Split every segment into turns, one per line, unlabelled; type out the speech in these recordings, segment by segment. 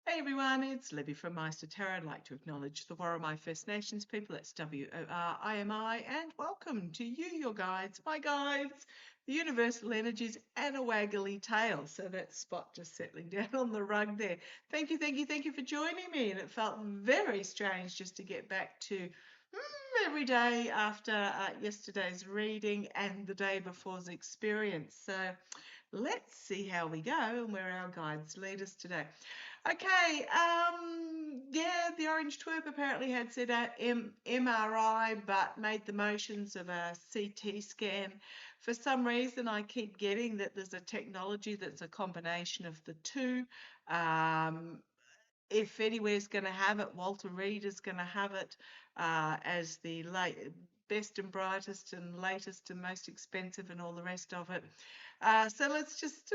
Hey everyone, it's Libby from Meister Tarot. I'd like to acknowledge the Worimi First Nations people, that's WORIMI, and welcome to you, your guides, my guides, the universal energies, and a waggly tail. So that Spot just settling down on the rug there. Thank you for joining me. And it felt very strange just to get back to every day after yesterday's reading and the day before's experience. So let's see how we go and where our guides lead us today. Okay, yeah, the Orange Twerp apparently had said MRI, but made the motions of a CT scan. For some reason, I keep getting that there's a technology that's a combination of the two. If anywhere's going to have it, Walter Reed is going to have it as the best and brightest and latest and most expensive and all the rest of it. So let's just,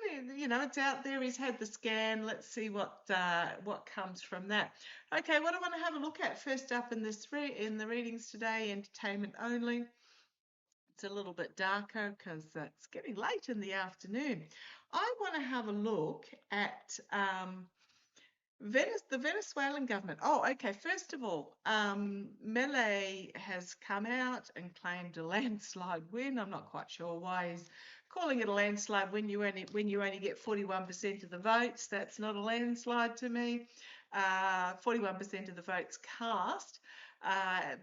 it's out there. He's had the scan. Let's see what comes from that. Okay, what I want to have a look at first up in in the readings today, entertainment only. It's a little bit darker because it's getting late in the afternoon. I want to have a look at the Venezuelan government. Oh, okay. First of all, Milei has come out and claimed a landslide win. I'm not quite sure why he's calling it a landslide when you only get 41% of the votes. That's not a landslide to me. 41% of the votes cast.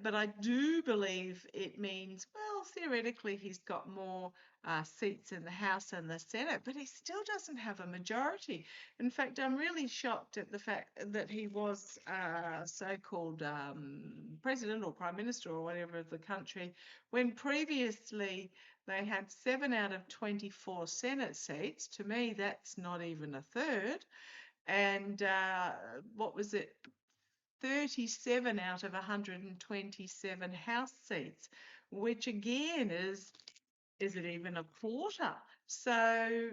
But I do believe it means, well, theoretically, he's got more seats in the House and the Senate, but he still doesn't have a majority. In fact, I'm really shocked at the fact that he was so-called president or prime minister or whatever of the country, when previously they had 7 out of 24 Senate seats. To me, that's not even a third. And what was it? 37 out of 127 House seats, which again is it even a quarter? So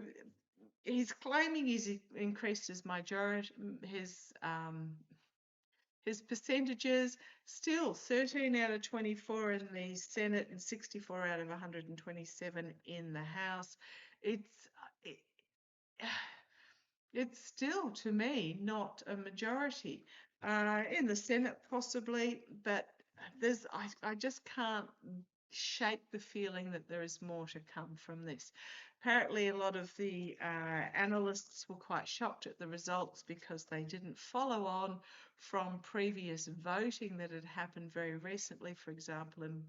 he's claiming he's increased his majority, his percentages. Still 13 out of 24 in the Senate and 64 out of 127 in the House. It's still, to me, not a majority. In the Senate, possibly, but I just can't shake the feeling that there is more to come from this. Apparently, a lot of the analysts were quite shocked at the results because they didn't follow on from previous voting that had happened very recently, for example, in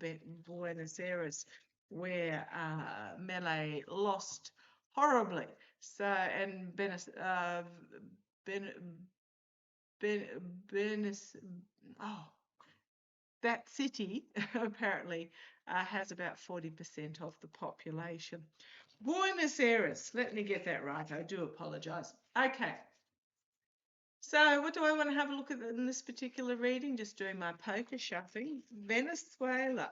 Buenos Aires, where Milei lost horribly. So, and that city apparently has about 40% of the population. Buenos Aires, let me get that right. I do apologize. Okay. So what do I want to have a look at in this particular reading? Just doing my poker shuffling. Venezuela.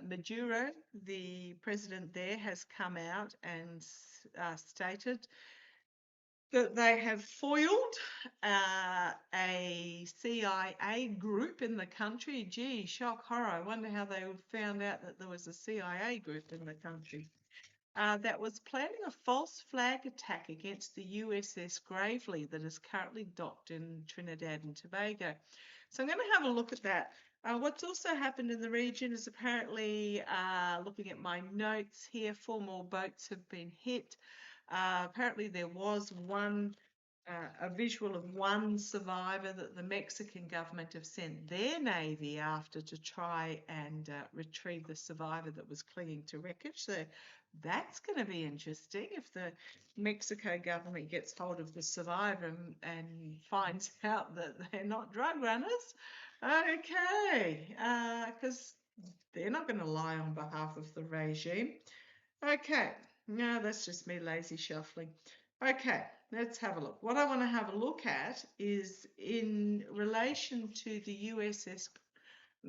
Maduro, the president there, has come out and stated that they have foiled a CIA group in the country. Gee, shock, horror. I wonder how they found out that there was a CIA group in the country. That was planning a false flag attack against the USS Gravely that is currently docked in Trinidad and Tobago. So I'm going to have a look at that. What's also happened in the region is apparently, looking at my notes here, 4 more boats have been hit. Apparently there was a visual of one survivor that the Mexican government have sent their Navy after to try and retrieve the survivor that was clinging to wreckage. So that's going to be interesting if the Mexico government gets hold of the survivor and finds out that they're not drug runners. Okay, because they're not going to lie on behalf of the regime. Okay, no, that's just me lazy shuffling. Okay, let's have a look. What I want to have a look at is in relation to the USS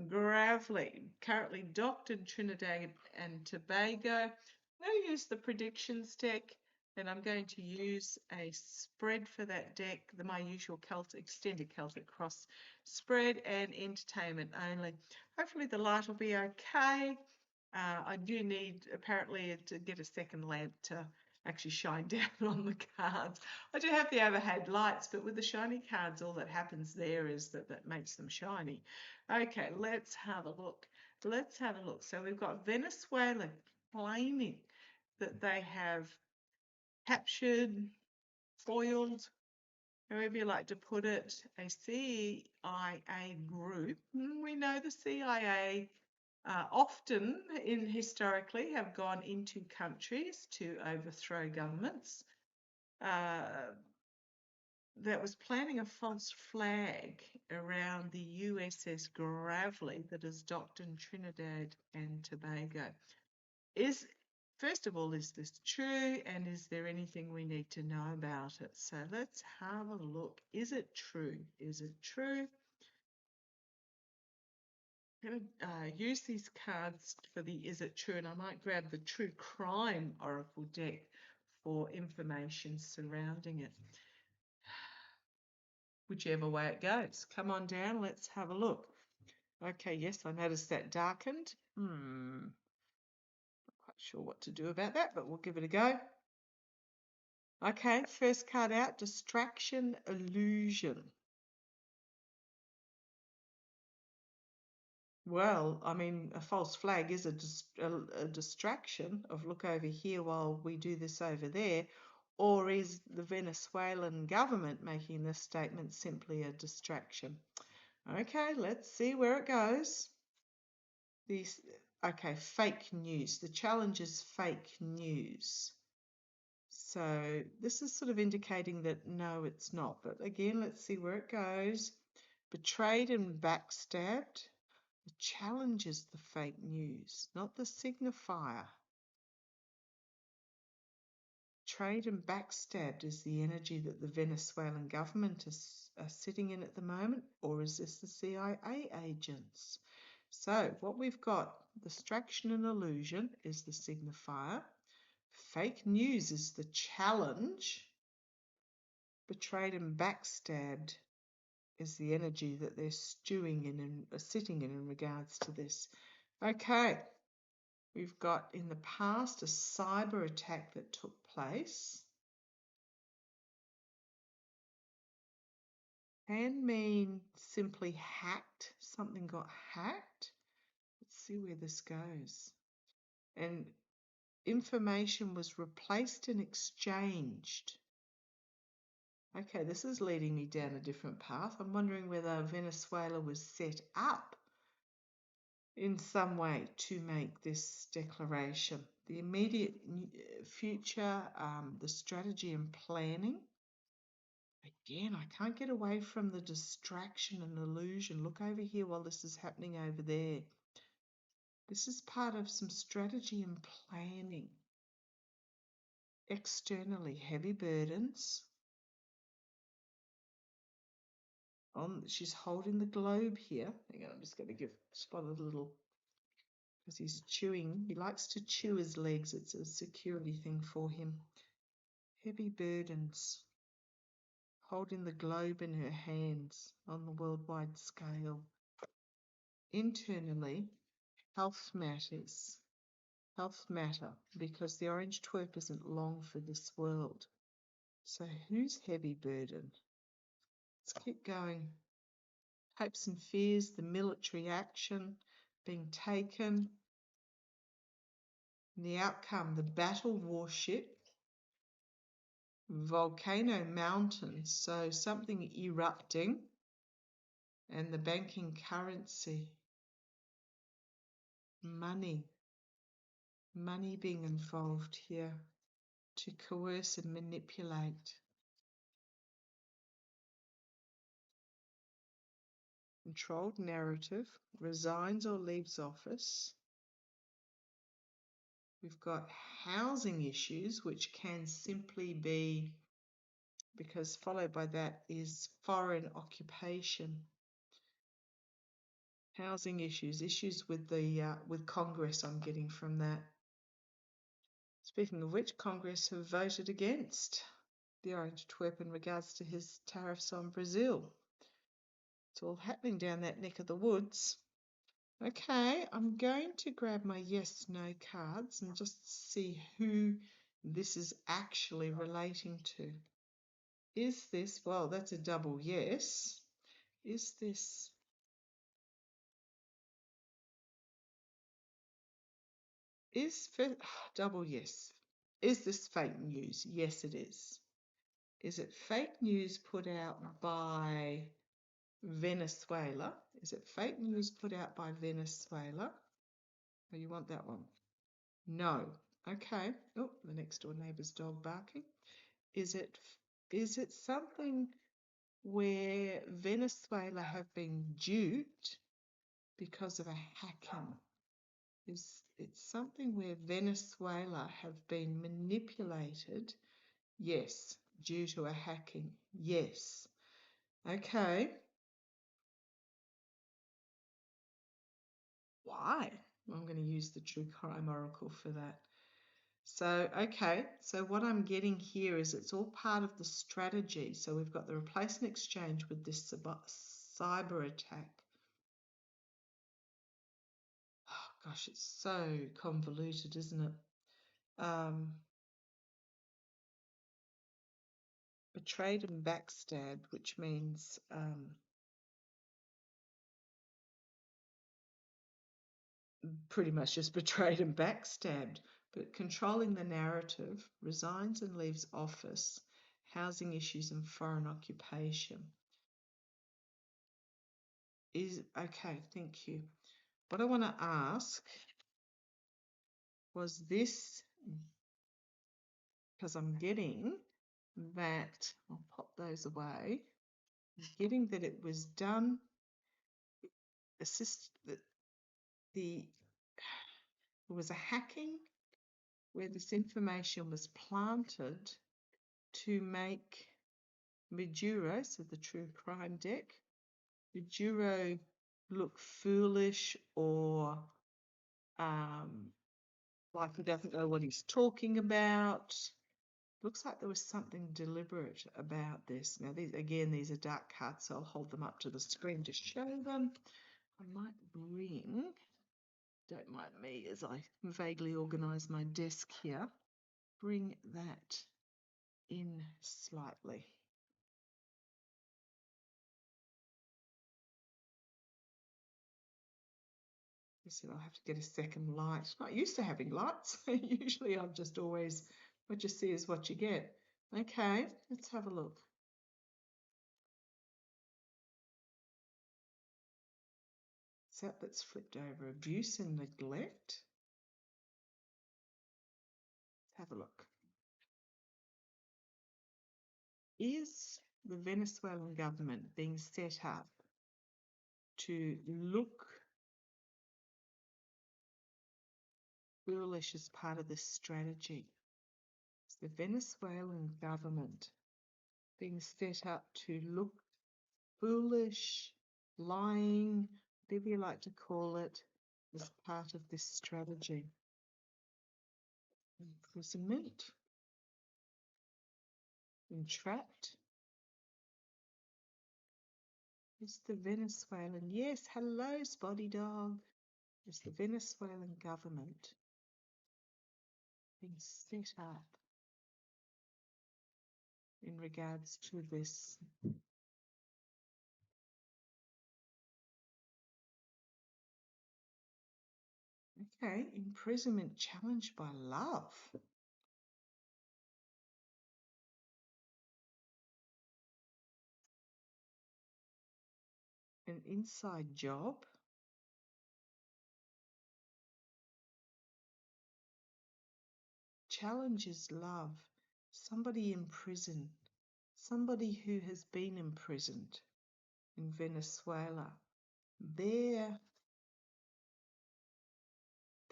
Gravely, currently docked in Trinidad and Tobago. I'm going to use the predictions deck, and I'm going to use a spread for that deck, my usual extended Celtic cross spread, and entertainment only. Hopefully the light will be okay. I do need, apparently, to get a second lamp to actually shine down on the cards. I do have the overhead lights, but with the shiny cards, all that happens there is that makes them shiny. Okay, let's have a look. Let's have a look. So we've got Venezuela claiming that they have captured, foiled, however you like to put it, a CIA group. We know the CIA often historically have gone into countries to overthrow governments. That was planting a false flag around the USS Gravely that is docked in Trinidad and Tobago. First of all, is this true, and is there anything we need to know about it? So let's have a look. Is it true? Is it true? I'm going to use these cards for the Is It True, and I might grab the True Crime Oracle deck for information surrounding it. Whichever way it goes. Come on down, let's have a look. Okay, yes, I noticed that darkened. Not quite sure what to do about that, but we'll give it a go. Okay, first card out, Distraction Illusion. Well, I mean, a false flag is a distraction of look over here while we do this over there, or is the Venezuelan government making this statement simply a distraction? Okay, let's see where it goes. Okay, fake news. The challenge is fake news. So this is sort of indicating that no, it's not. But again, let's see where it goes. Betrayed and backstabbed. The challenge is the fake news, not the signifier. Betrayed and backstabbed is the energy that the Venezuelan government is sitting in at the moment, or is this the CIA agents? So what we've got, distraction and illusion is the signifier. Fake news is the challenge. Betrayed and backstabbed is the energy that they're stewing in and sitting in regards to this. Okay, we've got in the past a cyber attack that took place. Can mean simply hacked, something got hacked. Let's see where this goes. And information was replaced and exchanged. Okay, this is leading me down a different path. I'm wondering whether Venezuela was set up in some way to make this declaration. The immediate future, the strategy and planning. Again, I can't get away from the distraction and illusion. Look over here while this is happening over there. This is part of some strategy and planning. Externally, heavy burdens. She's holding the globe here. Hang on, I'm just going to give Spot a little, because he's chewing. He likes to chew his legs. It's a security thing for him. Heavy burdens. Holding the globe in her hands on the worldwide scale. Internally, health matters. Health matter, because the orange twerp isn't long for this world. So whose heavy burden? Let's keep going. Hopes and fears, the military action being taken. And the outcome, the battle warship, volcano mountains, so something erupting, and the banking currency. Money being involved here to coerce and manipulate. Controlled narrative, resigns or leaves office. We've got housing issues, which can simply be, because followed by that is foreign occupation. Housing issues with the with Congress, I'm getting from that. Speaking of which, Congress have voted against the orange twerp in regards to his tariffs on Brazil. It's all happening down that neck of the woods. Okay, I'm going to grab my yes/no cards and just see who this is actually relating to. Is this, well, that's a double yes. Is this, double yes. Is this fake news? Yes, it is. Is it fake news put out by Venezuela? Is it fake news put out by Venezuela? Oh, you want that one? No. Okay. Oh, the next door neighbour's dog barking. Is it something where Venezuela have been duped because of a hacking? Is it something where Venezuela have been manipulated? Yes. Due to a hacking? Yes. Okay. Why? I'm going to use the True Crime Oracle for that. So, okay, so what I'm getting here is it's all part of the strategy. So we've got the replace and exchange with this cyber attack. Oh, gosh, it's so convoluted, isn't it? Betrayed and backstabbed, which means pretty much just betrayed and backstabbed, but controlling the narrative, resigns and leaves office, housing issues and foreign occupation. Is okay, thank you. What I want to ask was this, because I'm getting that, I'll pop those away, I'm getting that it was done, there was a hacking where this information was planted to make Maduro, so the true crime deck, Maduro look foolish or like he doesn't know what he's talking about. Looks like there was something deliberate about this. Now, these are dark cards, so I'll hold them up to the screen to show them. I might bring, don't mind me as I vaguely organise my desk here, bring that in slightly. So I'll have to get a second light. Not used to having lights. Usually I've just always, what you see is what you get. Okay, let's have a look. So that's flipped over. Abuse and neglect. Let's have a look. Is the Venezuelan government being set up to look foolish as part of this strategy? Is the Venezuelan government being set up to look foolish, lying, whatever you like to call it, as part of this strategy? Imprisonment, entrapped. Is the Venezuelan, yes, hello, Spotty Dog. Is the Venezuelan government being set up in regards to this? Okay, imprisonment challenged by love. An inside job. Challenges love. Somebody in prison. Somebody who has been imprisoned in Venezuela. Their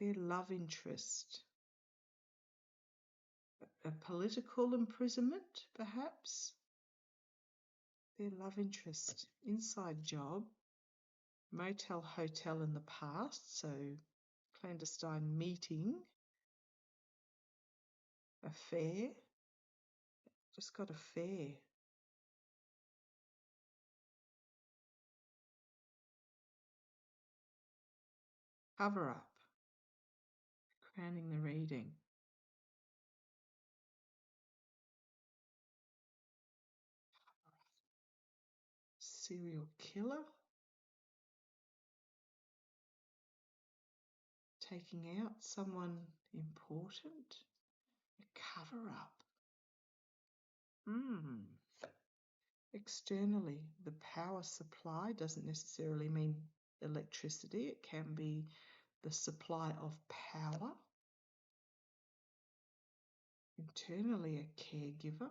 love interest. A political imprisonment, perhaps? Their love interest. Inside job. Motel, hotel in the past, so clandestine meeting. Affair. Just got affair. Cover up. Crowning the reading. serial killer taking out someone important, a cover-up. Externally, the power supply doesn't necessarily mean electricity. It can be the supply of power. Internally, a caregiver,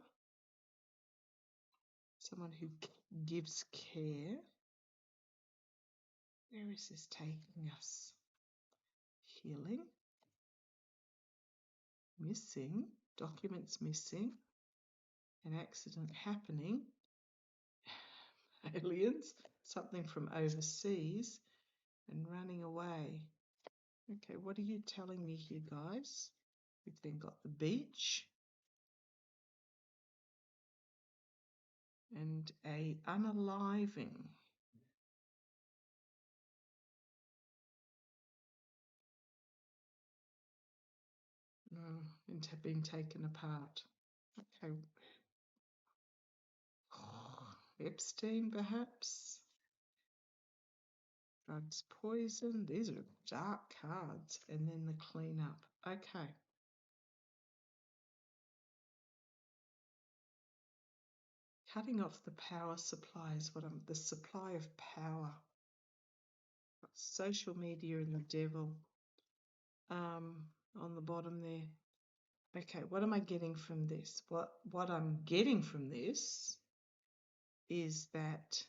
someone who gives care. Where is this taking us? Healing. Missing. Documents missing. An accident happening. Aliens. Something from overseas. And running away. Okay, what are you telling me here, guys? We've then got the beach. And a unaliving. Into being taken apart. Okay. Epstein, perhaps. Drugs, poison. These are dark cards. And then the cleanup. Okay. Cutting off the power supply is what the supply of power. Social media and the devil. On the bottom there. Okay, what am I getting from this? What I'm getting from this is that,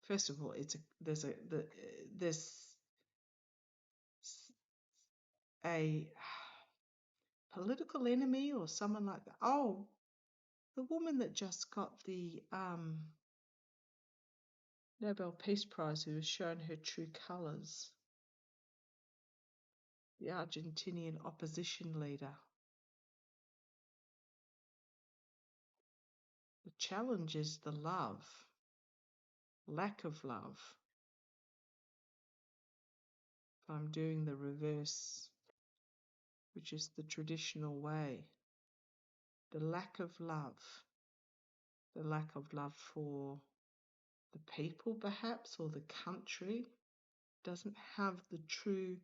first of all, there's a political enemy or someone like that. Oh, the woman that just got the Nobel Peace Prize, who was shown her true colours. The Argentinian opposition leader. The challenge is the love, lack of love. If I'm doing the reverse, which is the traditional way, the lack of love for the people perhaps, or the country, doesn't have the true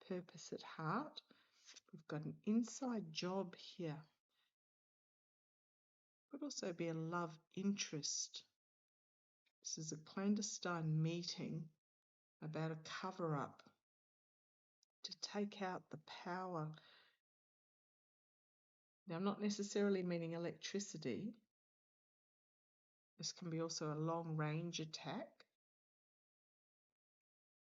purpose at heart. We've got an inside job here. Could also be a love interest. This is a clandestine meeting about a cover-up to take out the power. Now, I'm not necessarily meaning electricity. This can be also a long-range attack.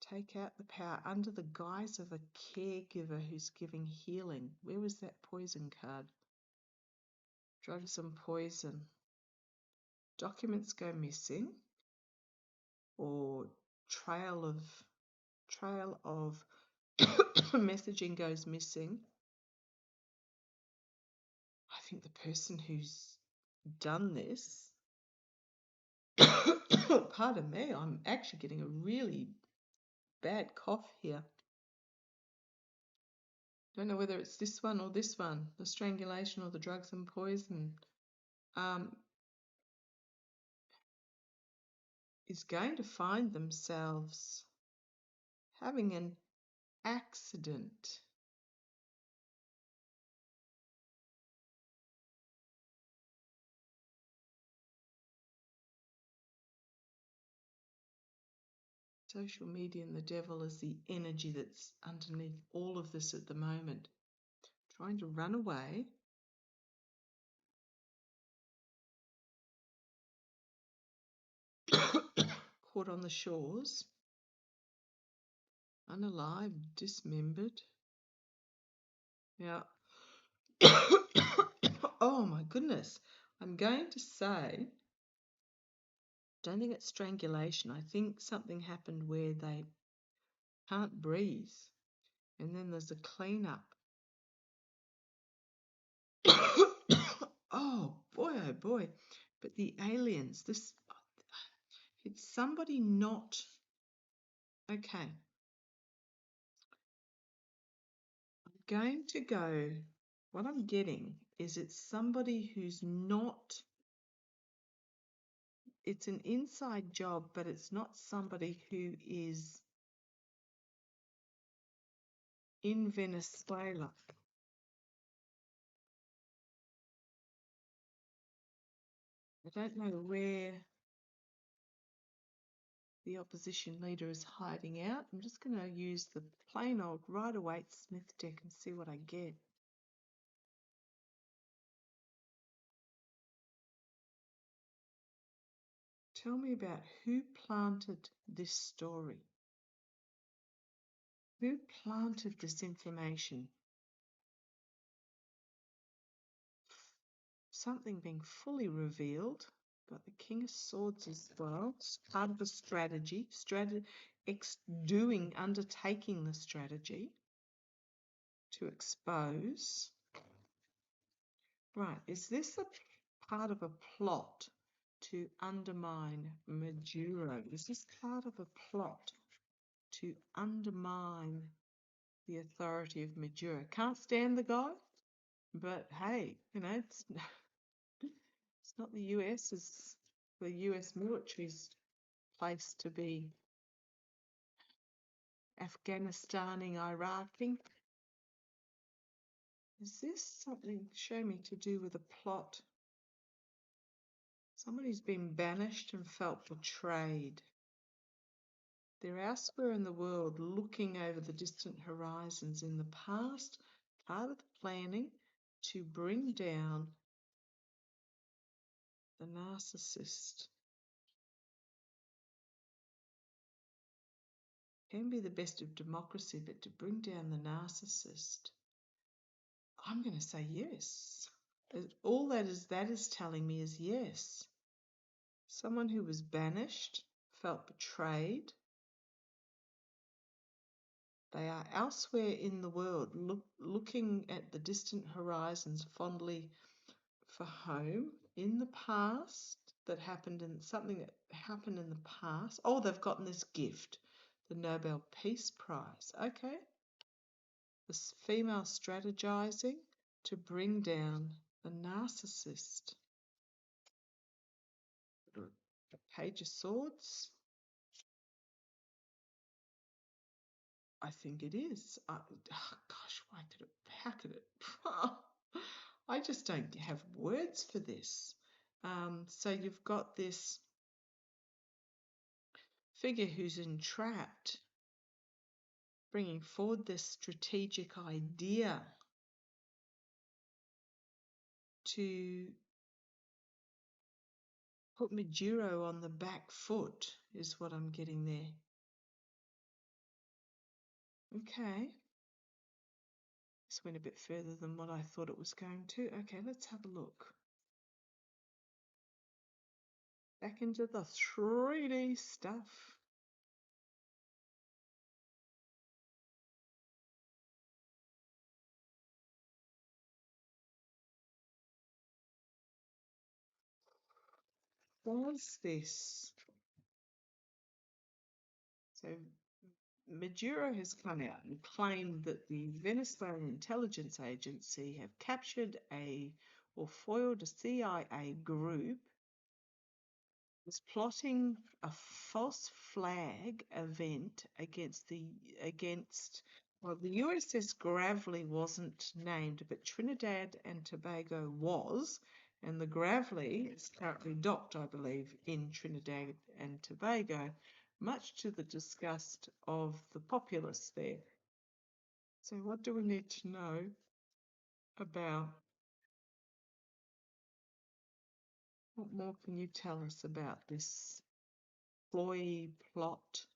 Take out the power under the guise of a caregiver who's giving healing. Where was that poison card? Drugs and poison. Documents go missing, or trail of messaging goes missing. I think the person who's done this, pardon me, I'm actually getting a really bad cough here. Don't know whether it's this one or this one, the strangulation or the drugs and poison. Is going to find themselves having an accident. Social media and the devil is the energy that's underneath all of this at the moment. Trying to run away. Caught on the shores. Unalive, dismembered. Now, oh my goodness. I'm going to say, don't think it's strangulation. I think something happened where they can't breathe. And then there's a cleanup. Oh boy. But the aliens, it's somebody not, okay. I'm going to go, what I'm getting is it's somebody who's not it's an inside job, but it's not somebody who is in Venezuela. I don't know where the opposition leader is hiding out. I'm just going to use the plain old Rider-Waite-Smith deck and see what I get. Tell me about who planted this story. Who planted this information? Something being fully revealed. Got the King of Swords as well. It's part of a strategy. Undertaking the strategy to expose. Right, is this a part of a plot to undermine Maduro? Is this part of a plot to undermine the authority of Maduro? Can't stand the guy, but hey, it's not the US. It's the US military's place to be Afghanistaning, Iraqing. Is this something, show me, to do with a plot? Somebody's been banished and felt betrayed. They're elsewhere in the world looking over the distant horizons in the past, part of the planning to bring down the narcissist. Can be the best of democracy, but to bring down the narcissist, I'm going to say yes. All that is telling me is yes. Someone who was banished, felt betrayed. They are elsewhere in the world, looking at the distant horizons fondly for home in the past. Something that happened in the past. Oh, they've gotten this gift, the Nobel Peace Prize. Okay. This female strategizing to bring down the narcissist. The Page of Swords. I think it is. Gosh, how could it? I just don't have words for this. So you've got this figure who's entrapped, bringing forward this strategic idea to put Maduro on the back foot, is what I'm getting there. Okay. This went a bit further than what I thought it was going to. Okay, let's have a look. Back into the 3D stuff. Was this? So Maduro has come out and claimed that the Venezuelan intelligence agency have captured or foiled a CIA group was plotting a false flag event against well, the USS Gravely wasn't named, but Trinidad and Tobago was, and the Gravely is currently docked, I believe, in Trinidad and Tobago, much to the disgust of the populace there. So what do we need to know about? What more can you tell us about this ploy plot?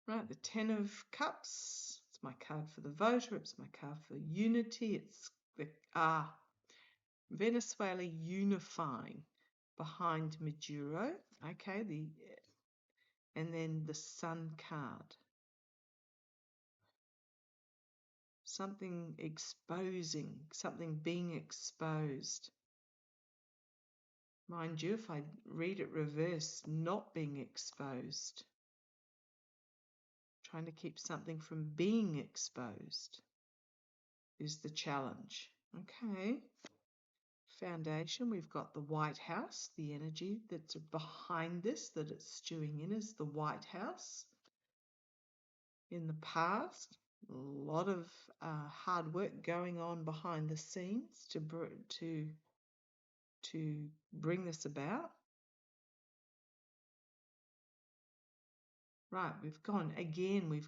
Right, the Ten of Cups. It's my card for the voter. It's my card for unity. It's the Venezuela unifying behind Maduro. Okay, and then the Sun card. Something exposing, something being exposed. Mind you, if I read it reverse, not being exposed. Trying to keep something from being exposed. is the challenge. Okay. Foundation, we've got the White House. The energy that's behind this, that it's stewing in, is the White House. In the past, a lot of hard work going on behind the scenes to bring this about. Right, we've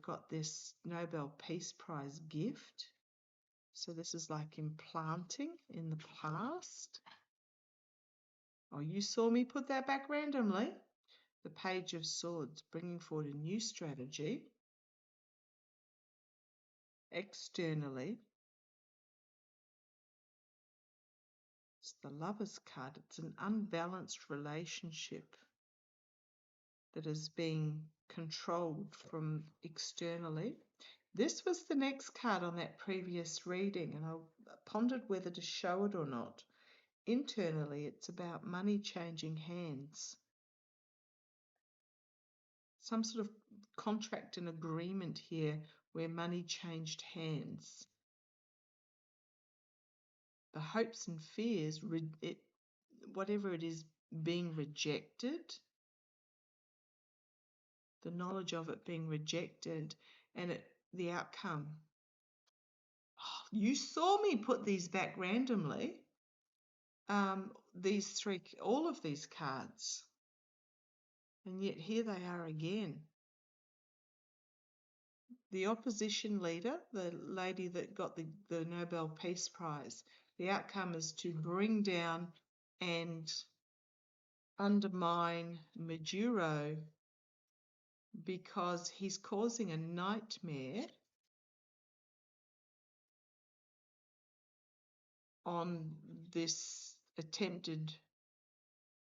got this Nobel Peace Prize gift. So this is like implanting in the past. Oh, you saw me put that back randomly. The Page of Swords, bringing forward a new strategy. Externally, it's the Lover's card. It's an unbalanced relationship that is being controlled from externally. This was the next card on that previous reading, and I pondered whether to show it or not. Internally, it's about money changing hands. Some sort of contract and agreement here where money changed hands. The hopes and fears, whatever it is, being rejected, the knowledge of it being rejected, and the outcome. Oh, you saw me put these back randomly. These three, all of these cards, and yet here they are again. The opposition leader, the lady that got the Nobel Peace Prize, the outcome is to bring down and undermine Maduro because he's causing a nightmare on this attempted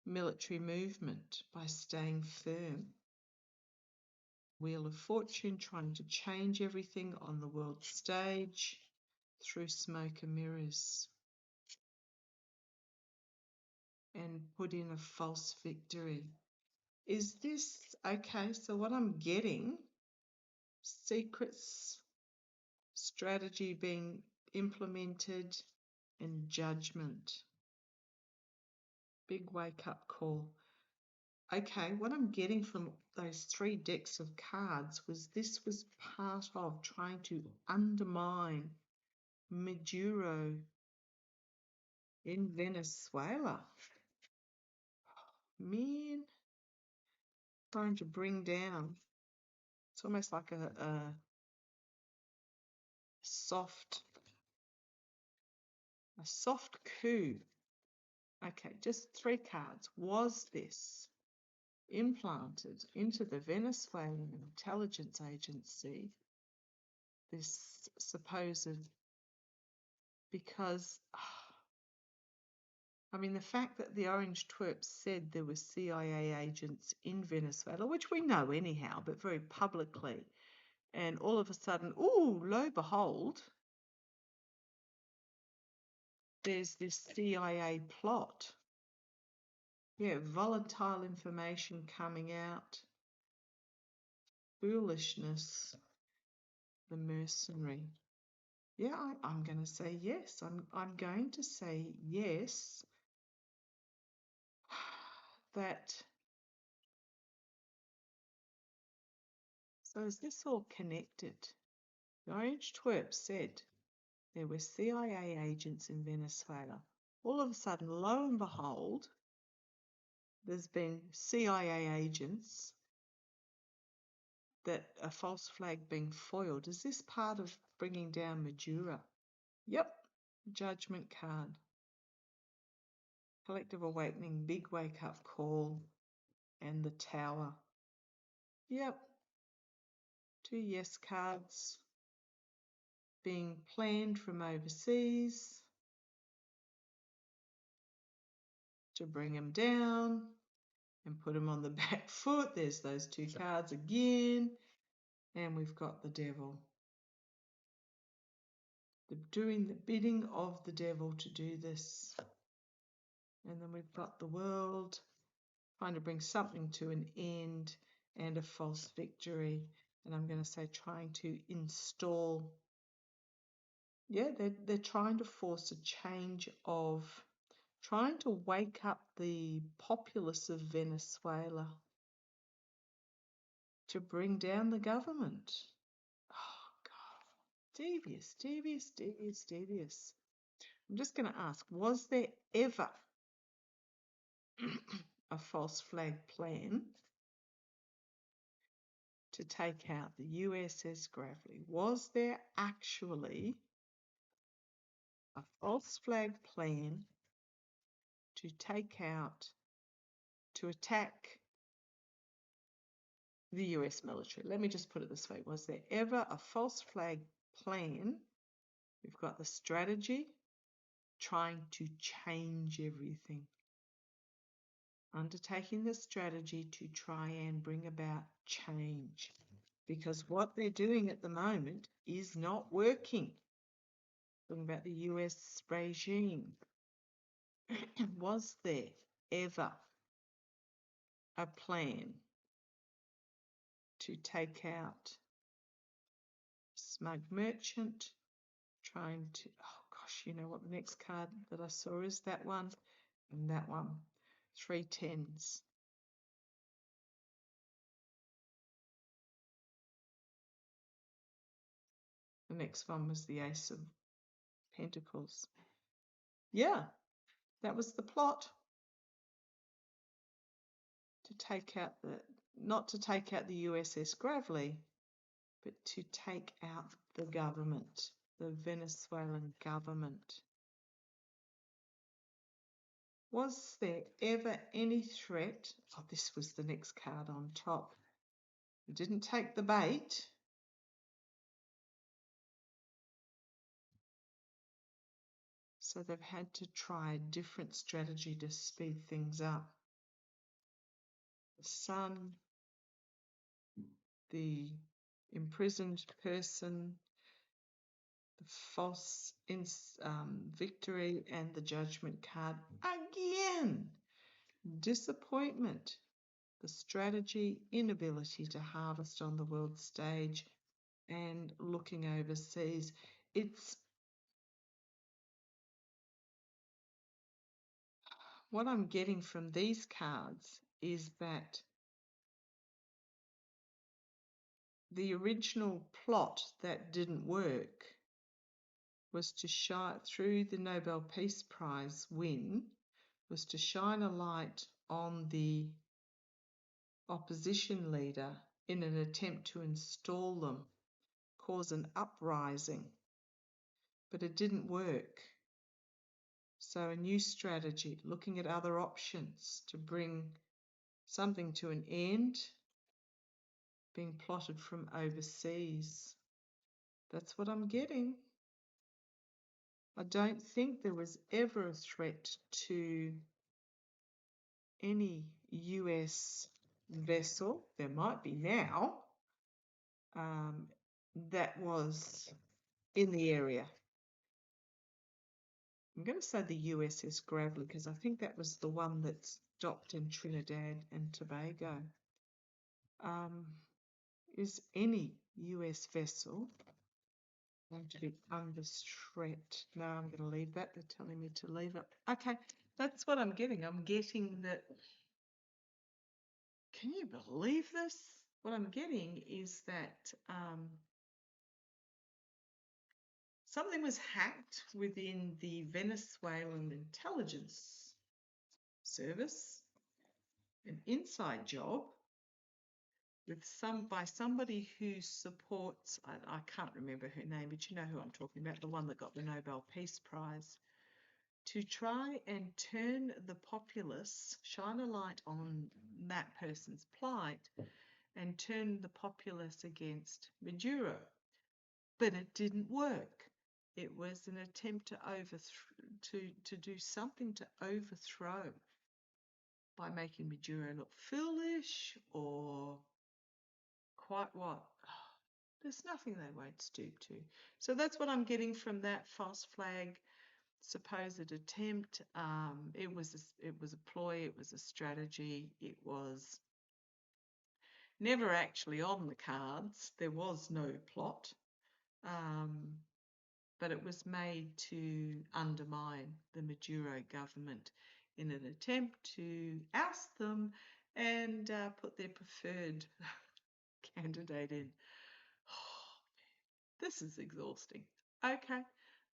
military movement by staying firm. Wheel of Fortune, trying to change everything on the world stage through smoke and mirrors, and put in a false victory. Is this okay? So what I'm getting, secrets, strategy being implemented, and judgment. Big wake-up call. Okay, what I'm getting from those three decks of cards was this was part of trying to undermine Maduro in Venezuela. Man, trying to bring down. It's almost like a soft coup. Okay, just three cards. Was this implanted into the Venezuelan intelligence agency, this supposed, because I mean, the fact that the Orange Twerp said there were CIA agents in Venezuela, which we know anyhow, but very publicly, and all of a sudden, ooh, lo behold, there's this CIA plot. Yeah, volatile information coming out, foolishness, the mercenary. Yeah, I'm going to say yes. I'm going to say yes. That. So is this all connected? The Orange Twerp said there were CIA agents in Venezuela. All of a sudden, lo and behold, there's been CIA agents, that a false flag being foiled. Is this part of bringing down Maduro? Yep. Judgment card. Collective awakening, big wake-up call, and the Tower. Yep. Two yes cards. Being planned from overseas to bring him down and put him on the back foot. There's those two cards again. And we've got the Devil. Doing the bidding of the devil to do this. And then we've got the World, trying to bring something to an end, and a false victory. And I'm going to say trying to install Yeah, they're trying to force a change of, trying to wake up the populace of Venezuela to bring down the government. Oh, God. Devious, devious, devious, devious. I'm just going to ask, was there ever a false flag plan to take out the USS Gravely? Was there actually a false flag plan to take out, to attack the US military? Let me just put it this way. Was there ever a false flag plan? We've got the strategy, trying to change everything. Undertaking the strategy to try and bring about change. Because what they're doing at the moment is not working. Talking about the US regime. Was there ever a plan to take out smug merchant, trying to, oh gosh, you know what the next card that I saw is? That one and that one. 3 tens. The next one was the Ace of Pentacles. Yeah, that was the plot. To take out the, not to take out the USS Gravely, but to take out the government, the Venezuelan government. Was there ever any threat? Oh, this was the next card on top. It didn't take the bait. So they've had to try a different strategy to speed things up. The Sun, the imprisoned person, the false victory, and the Judgment card again. Disappointment, the strategy, inability to harvest on the world stage, and looking overseas. It's what I'm getting from these cards is that the original plot that didn't work was to shine through the Nobel Peace Prize win, was to shine a light on the opposition leader in an attempt to install them, cause an uprising. But it didn't work. So a new strategy, looking at other options to bring something to an end, being plotted from overseas. That's what I'm getting. I don't think there was ever a threat to any US vessel. There might be now, that was in the area. I'm going to say the USS Gravely because I think that was the one that stopped in Trinidad and Tobago. Is any US vessel going to be under threat? No, I'm going to leave that. They're telling me to leave it. Okay, that's what I'm getting. I'm getting that. Can you believe this? What I'm getting is that something was hacked within the Venezuelan intelligence service, an inside job with by somebody who supports, I can't remember her name, but you know who I'm talking about, the one that got the Nobel Peace Prize, to try and turn the populace, shine a light on that person's plight and turn the populace against Maduro. But it didn't work. It was an attempt to do something to overthrow by making Maduro look foolish or quite what? There's nothing they won't stoop to. So that's what I'm getting from that false flag supposed attempt. It was a ploy. It was a strategy. It was never actually on the cards. There was no plot. but it was made to undermine the Maduro government in an attempt to oust them and put their preferred candidate in. Oh, this is exhausting. Okay,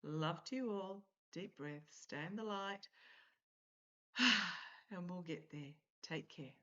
love to you all. Deep breath, stay in the light, and we'll get there. Take care.